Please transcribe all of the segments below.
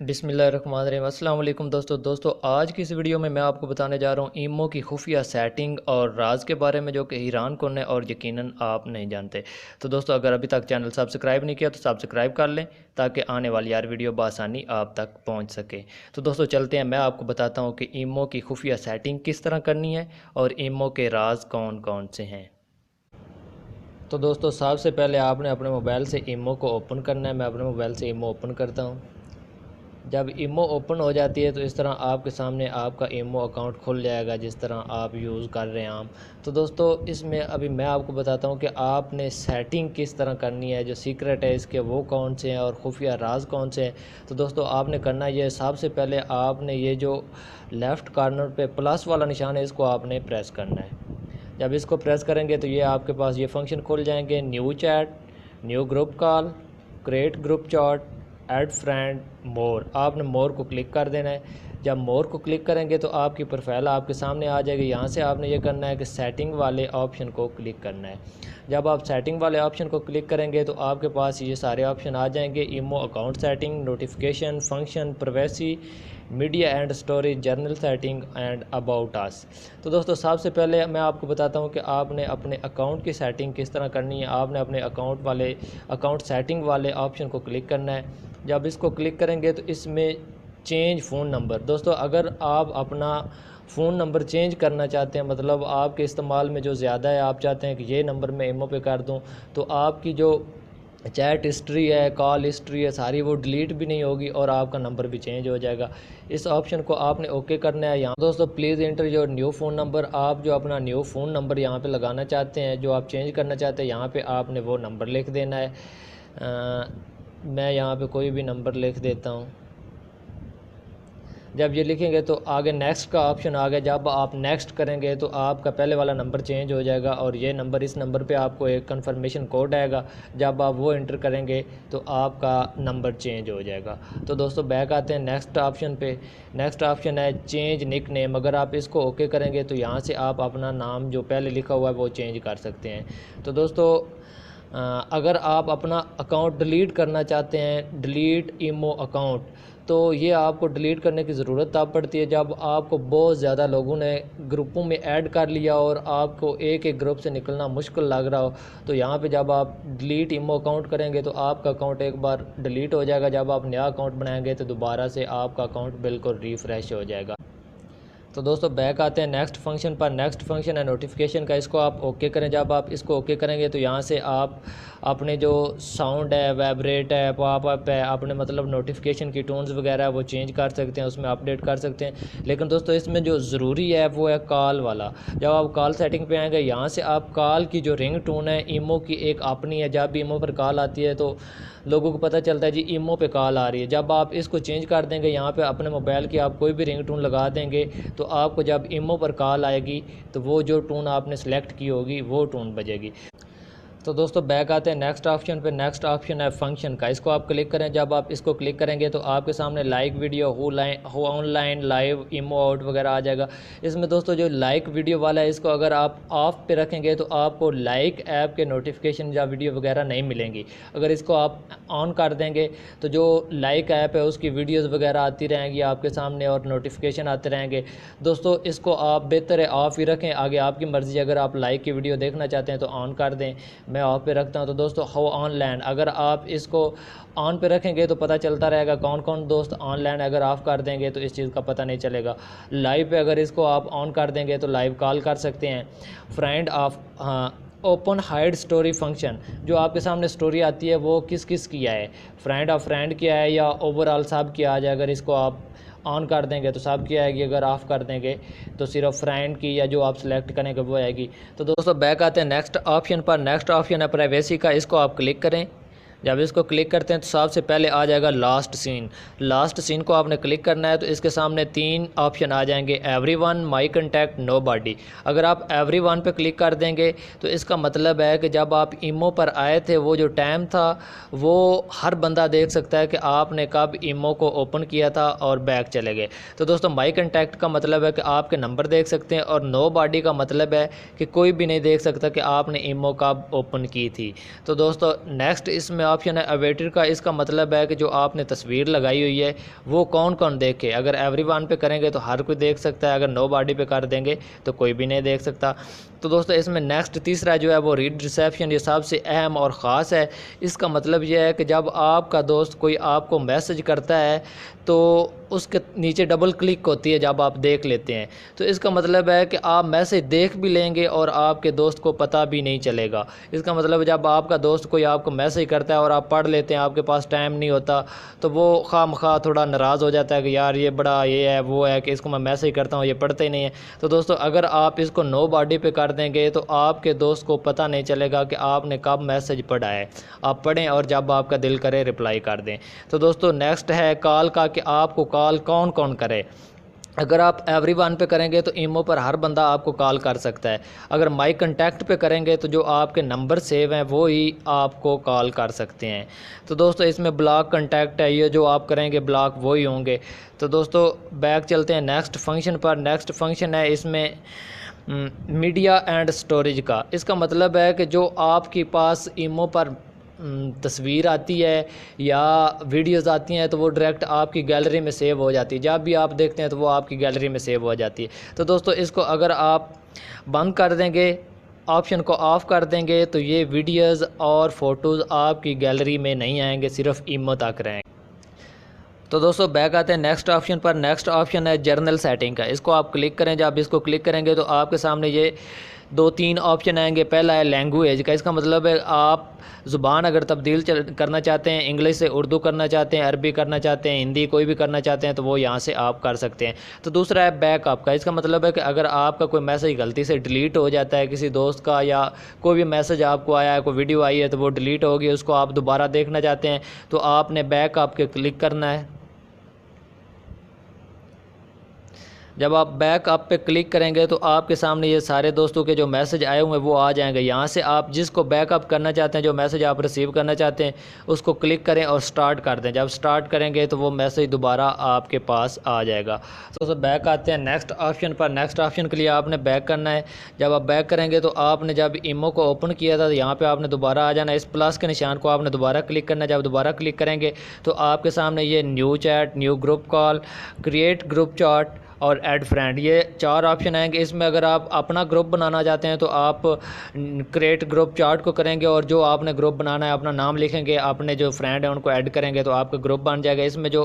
बिस्मिल्लाहिर्रहमानिर्रहीम। अस्सलाम वालेकुम दोस्तों आज की इस वीडियो में मैं आपको बताने जा रहा हूँ ईमो की खुफिया सेटिंग और राज के बारे में, जो कि हैरान कुन है और यकीनन आप नहीं जानते। तो दोस्तों, अगर अभी तक चैनल सब्सक्राइब नहीं किया तो सब्सक्राइब कर लें ताकि आने वाली यार वीडियो बआसानी आप तक पहुँच सके। तो दोस्तों चलते हैं, मैं आपको बताता हूँ कि ईमो की खुफिया सेटिंग किस तरह करनी है और ईमो के राज कौन कौन से हैं। तो दोस्तों, सबसे पहले आपने अपने मोबाइल से ईमो को ओपन करना है। मैं अपने मोबाइल से ईमो ओपन करता हूँ। जब ईमो ओपन हो जाती है तो इस तरह आपके सामने आपका ईमो अकाउंट खुल जाएगा, जिस तरह आप यूज़ कर रहे हैं आम। तो दोस्तों, इसमें अभी मैं आपको बताता हूँ कि आपने सेटिंग किस तरह करनी है, जो सीक्रेट है इसके वो कौन से हैं और खुफिया राज कौन से हैं। तो दोस्तों, आपने करना ये, सबसे पहले आपने ये जो लेफ़्ट कॉर्नर पे प्लस वाला निशान है, इसको आपने प्रेस करना है। जब इसको प्रेस करेंगे तो ये आपके पास ये फंक्शन खुल जाएंगे: new chat, new group call, create group chat, add friend, more. आपने मोर को क्लिक कर देना है। जब मोर को क्लिक करेंगे तो आपकी प्रोफाइल आपके सामने आ जाएगी। यहाँ से आपने ये करना है कि सेटिंग वाले ऑप्शन को क्लिक करना है। जब आप सेटिंग वाले ऑप्शन को क्लिक करेंगे तो आपके पास ये सारे ऑप्शन आ जाएंगे: imo account setting, notification, function, privacy, media and storage, general setting and about us. तो दोस्तों, सबसे पहले मैं आपको बताता हूँ कि आपने अपने अकाउंट की सेटिंग किस तरह करनी है। आपने अपने अकाउंट सेटिंग वाले ऑप्शन को क्लिक करना है। जब इसको क्लिक करेंगे तो इसमें चेंज फ़ोन नंबर। दोस्तों, अगर आप अपना फ़ोन नंबर चेंज करना चाहते हैं, मतलब आपके इस्तेमाल में जो ज़्यादा है, आप चाहते हैं कि ये नंबर मैं ईमो पे कर दूं, तो आपकी जो चैट हिस्ट्री है, कॉल हिस्ट्री है, सारी वो डिलीट भी नहीं होगी और आपका नंबर भी चेंज हो जाएगा। इस ऑप्शन को आपने ओके करना है। यहाँ दोस्तों, please enter your new phone number. आप जो अपना न्यू फ़ोन नंबर यहाँ पे लगाना चाहते हैं, जो आप चेंज करना चाहते हैं, यहाँ पे आपने वो नंबर लिख देना है। मैं यहाँ पे कोई भी नंबर लिख देता हूँ। जब ये लिखेंगे तो आगे नेक्स्ट का ऑप्शन आ गया। जब आप नेक्स्ट करेंगे तो आपका पहले वाला नंबर चेंज हो जाएगा और ये नंबर, इस नंबर पे आपको एक कंफर्मेशन कोड आएगा। जब आप वो एंटर करेंगे तो आपका नंबर चेंज हो जाएगा। तो दोस्तों, बैक आते हैं नेक्स्ट ऑप्शन पे। नेक्स्ट ऑप्शन है चेंज निक नेम। अगर आप इसको ओके करेंगे तो यहाँ से आप अपना नाम जो पहले लिखा हुआ है वो चेंज कर सकते हैं। तो दोस्तों, अगर आप अपना अकाउंट डिलीट करना चाहते हैं, डिलीट ईमो अकाउंट, तो ये आपको डिलीट करने की ज़रूरत तब पड़ती है जब आपको बहुत ज़्यादा लोगों ने ग्रुपों में ऐड कर लिया और आपको एक एक ग्रुप से निकलना मुश्किल लग रहा हो। तो यहाँ पे जब आप डिलीट ईमो अकाउंट करेंगे तो आपका अकाउंट एक बार डिलीट हो जाएगा। जब आप नया अकाउंट बनाएंगे तो दोबारा से आपका अकाउंट बिल्कुल रिफ़्रेश हो जाएगा। तो दोस्तों, बैक आते हैं नेक्स्ट फंक्शन पर। नेक्स्ट फंक्शन है नोटिफिकेशन का। इसको आप ओके करें। जब आप इसको ओके करेंगे तो यहाँ से आप अपने जो साउंड है, वाइब्रेट है, पॉप अप है, अपने मतलब नोटिफिकेशन की टोन्स वगैरह वो चेंज कर सकते हैं, उसमें अपडेट कर सकते हैं। लेकिन दोस्तों, इसमें जो ज़रूरी है वो है कॉल वाला। जब आप कॉल सेटिंग पे आएंगे, यहाँ से आप कॉल की जो रिंग टोन है, ईमो की एक अपनी है। जब भी ईमो पर कॉल आती है तो लोगों को पता चलता है जी ईमो पे कॉल आ रही है। जब आप इसको चेंज कर देंगे, यहाँ पे अपने मोबाइल की आप कोई भी रिंग टोन लगा देंगे, तो आपको जब ईमो पर कॉल आएगी तो वो जो टोन आपने सेलेक्ट की होगी वो टोन बजेगी। तो दोस्तों, बैक आते हैं नेक्स्ट ऑप्शन पे। नेक्स्ट ऑप्शन है फंक्शन का। इसको आप क्लिक करें। जब आप इसको क्लिक करेंगे तो आपके सामने लाइक वीडियो, हो ऑनलाइन, लाइव, ईमो आउट वगैरह आ जाएगा। इसमें दोस्तों जो लाइक वीडियो वाला है, इसको अगर आप ऑफ पे रखेंगे तो आपको लाइक ऐप के नोटिफिकेशन या वीडियो वगैरह नहीं मिलेंगी। अगर इसको आप ऑन कर देंगे तो जो लाइक ऐप है उसकी वीडियोज़ वगैरह आती रहेंगी आपके सामने और नोटिफिकेशन आते रहेंगे। दोस्तों, इसको आप बेहतर है ऑफ़ ही रखें, आगे आपकी मर्ज़ी। अगर आप लाइक की वीडियो देखना चाहते हैं तो ऑन कर दें, मैं ऑफ पे रखता हूं। तो दोस्तों, हो ऑनलाइन, अगर आप इसको ऑन पे रखेंगे तो पता चलता रहेगा कौन कौन दोस्त ऑनलाइन। अगर ऑफ़ कर देंगे तो इस चीज़ का पता नहीं चलेगा। लाइव पे अगर इसको आप ऑन कर देंगे तो लाइव कॉल कर सकते हैं। फ्रेंड ऑफ, हाँ, ओपन हाइड स्टोरी फंक्शन, जो आपके सामने स्टोरी आती है वो किस किस किया है, फ्रेंड ऑफ फ्रेंड किया है या ओवरऑल सब किया आ जाए। अगर इसको आप ऑन कर देंगे तो सब की आएगी, अगर ऑफ़ कर देंगे तो सिर्फ फ्रेंड की या जो आप सिलेक्ट करेंगे वो आएगी। तो दोस्तों, बैक आते हैं नेक्स्ट ऑप्शन पर। नेक्स्ट ऑप्शन है प्राइवेसी का। इसको आप क्लिक करें। जब इसको क्लिक करते हैं तो सबसे पहले आ जाएगा लास्ट सीन। लास्ट सीन को आपने क्लिक करना है तो इसके सामने 3 ऑप्शन आ जाएंगे: एवरीवन, माई कंटैक्ट, नोबॉडी। अगर आप एवरीवन पे क्लिक कर देंगे तो इसका मतलब है कि जब आप ईमो पर आए थे वो जो टाइम था वो हर बंदा देख सकता है कि आपने कब ईमो को ओपन किया था और बैक चले गए। तो दोस्तों, माई कंटैक्ट का मतलब है कि आपके नंबर देख सकते हैं और नोबॉडी का मतलब है कि कोई भी नहीं देख सकता कि आपने ईमो कब ओपन की थी। तो दोस्तों, नेक्स्ट इसमें ऑप्शन है अवेटर का, इसका मतलब है कि जो आपने तस्वीर लगाई हुई है वो कौन कौन देखे। अगर एवरीवन पे करेंगे तो हर कोई देख सकता है, अगर नो बॉडी पे कर देंगे तो कोई भी नहीं देख सकता। तो दोस्तों इसमें नेक्स्ट तीसरा जो है वो रीड रिसेप्शन, ये सबसे अहम और ख़ास है। इसका मतलब ये है कि जब आपका दोस्त कोई आपको मैसेज करता है तो उसके नीचे डबल क्लिक होती है जब आप देख लेते हैं, तो इसका मतलब है कि आप मैसेज देख भी लेंगे और आपके दोस्त को पता भी नहीं चलेगा। इसका मतलब जब आपका दोस्त कोई आपको मैसेज करता है और आप पढ़ लेते हैं, आपके पास टाइम नहीं होता, तो वो खामखा थोड़ा नाराज़ हो जाता है कि यार ये बड़ा ये है वो है कि इसको मैं मैसेज करता हूँ ये पढ़ते ही नहीं है। तो दोस्तों अगर आप इसको नो बॉडी पे कर देंगे तो आपके दोस्त को पता नहीं चलेगा कि आपने कब मैसेज पढ़ा है। आप पढ़ें और जब आपका दिल करे रिप्लाई कर दें। तो दोस्तों नेक्स्ट है कॉल का, कि आपको कॉल कौन कौन करे। अगर आप एवरीवन पे करेंगे तो ईमो पर हर बंदा आपको कॉल कर सकता है। अगर माई कंटेक्ट पे करेंगे तो जो आपके नंबर सेव हैं वो ही आपको कॉल कर सकते हैं। तो दोस्तों इसमें ब्लॉक कंटेक्ट है, ये जो आप करेंगे ब्लॉक वो ही होंगे। तो दोस्तों बैक चलते हैं नेक्स्ट फंक्शन पर। नेक्स्ट फंक्शन है इसमें मीडिया एंड स्टोरेज का। इसका मतलब है कि जो आपके पास ईमो पर तस्वीर आती है या वीडियोस आती हैं तो वो डायरेक्ट आपकी गैलरी में सेव हो जाती है। जब भी आप देखते हैं तो वो आपकी गैलरी में सेव हो जाती है। तो दोस्तों इसको अगर आप बंद कर देंगे, ऑप्शन को ऑफ़ कर देंगे, तो ये वीडियोस और फ़ोटोज़ आपकी गैलरी में नहीं आएंगे, सिर्फ ईमो तक रहेंगे। तो दोस्तों बैक आते हैं नेक्स्ट ऑप्शन पर। नेक्स्ट ऑप्शन है जर्नल सेटिंग का। इसको आप क्लिक करें, जब इसको क्लिक करेंगे तो आपके सामने ये 2-3 ऑप्शन आएंगे। पहला है लैंग्वेज का। इसका मतलब है आप ज़ुबान अगर तब्दील करना चाहते हैं, इंग्लिश से उर्दू करना चाहते हैं, अरबी करना चाहते हैं, हिंदी कोई भी करना चाहते हैं तो वो यहाँ से आप कर सकते हैं। तो दूसरा है बैकअप का। इसका मतलब है कि अगर आपका कोई मैसेज गलती से डिलीट हो जाता है किसी दोस्त का, या कोई भी मैसेज आपको आया है, कोई वीडियो आई है तो वो डिलीट होगी, उसको आप दोबारा देखना चाहते हैं तो आपने बैकअप के क्लिक करना है। जब आप बैकअप पे क्लिक करेंगे तो आपके सामने ये सारे दोस्तों के जो मैसेज आए हुए हैं वो आ जाएंगे। यहाँ से आप जिसको बैकअप करना चाहते हैं, जो मैसेज आप रिसीव करना चाहते हैं, उसको क्लिक करें और स्टार्ट कर दें। जब स्टार्ट करेंगे तो वो मैसेज दोबारा आपके पास आ जाएगा। तो बैक आते हैं नेक्स्ट ऑप्शन पर। नेक्स्ट ऑप्शन के लिए आपने बैक करना है। जब आप बैक करेंगे तो आपने जब ईमो को ओपन किया था तो यहाँ पर आपने दोबारा आ जाना है। इस प्लस के निशान को आपने दोबारा क्लिक करना है। जब दोबारा क्लिक करेंगे तो आपके सामने ये new chat, new group call, create group chat और ऐड फ्रेंड, ये 4 ऑप्शन आएंगे। इसमें अगर आप अपना ग्रुप बनाना चाहते हैं तो आप क्रिएट ग्रुप चार्ट को करेंगे और जो आपने ग्रुप बनाना है अपना नाम लिखेंगे, अपने जो फ्रेंड हैं उनको ऐड करेंगे तो आपका ग्रुप बन जाएगा। इसमें जो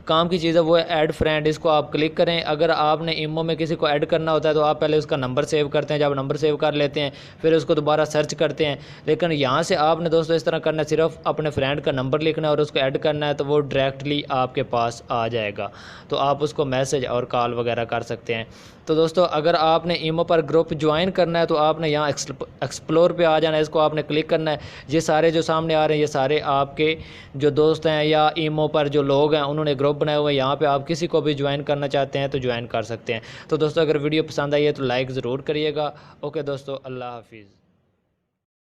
काम की चीज़ है वो है ऐड फ्रेंड, इसको आप क्लिक करें। अगर आपने ईमो में किसी को ऐड करना होता है तो आप पहले उसका नंबर सेव करते हैं। जब नंबर सेव कर लेते हैं फिर उसको दोबारा सर्च करते हैं। लेकिन यहाँ से आपने दोस्तों इस तरह करना है, सिर्फ अपने फ्रेंड का नंबर लिखना है और उसको ऐड करना है तो वो डायरेक्टली आपके पास आ जाएगा। तो आप उसको मैसेज और कॉल वगैरह कर सकते हैं। तो दोस्तों अगर आपने ईमो पर ग्रुप ज्वाइन करना है तो आपने यहाँ एक्सप्लोर पे आ जाना है, इसको आपने क्लिक करना है। ये सारे जो सामने आ रहे हैं ये सारे आपके जो दोस्त हैं या ईमो पर जो लोग हैं उन्होंने ग्रुप बनाए हुए हैं। यहाँ पे आप किसी को भी ज्वाइन करना चाहते हैं तो ज्वाइन कर सकते हैं। तो दोस्तों अगर वीडियो पसंद आई है तो लाइक ज़रूर करिएगा। ओके दोस्तों, अल्लाह हाफिज़।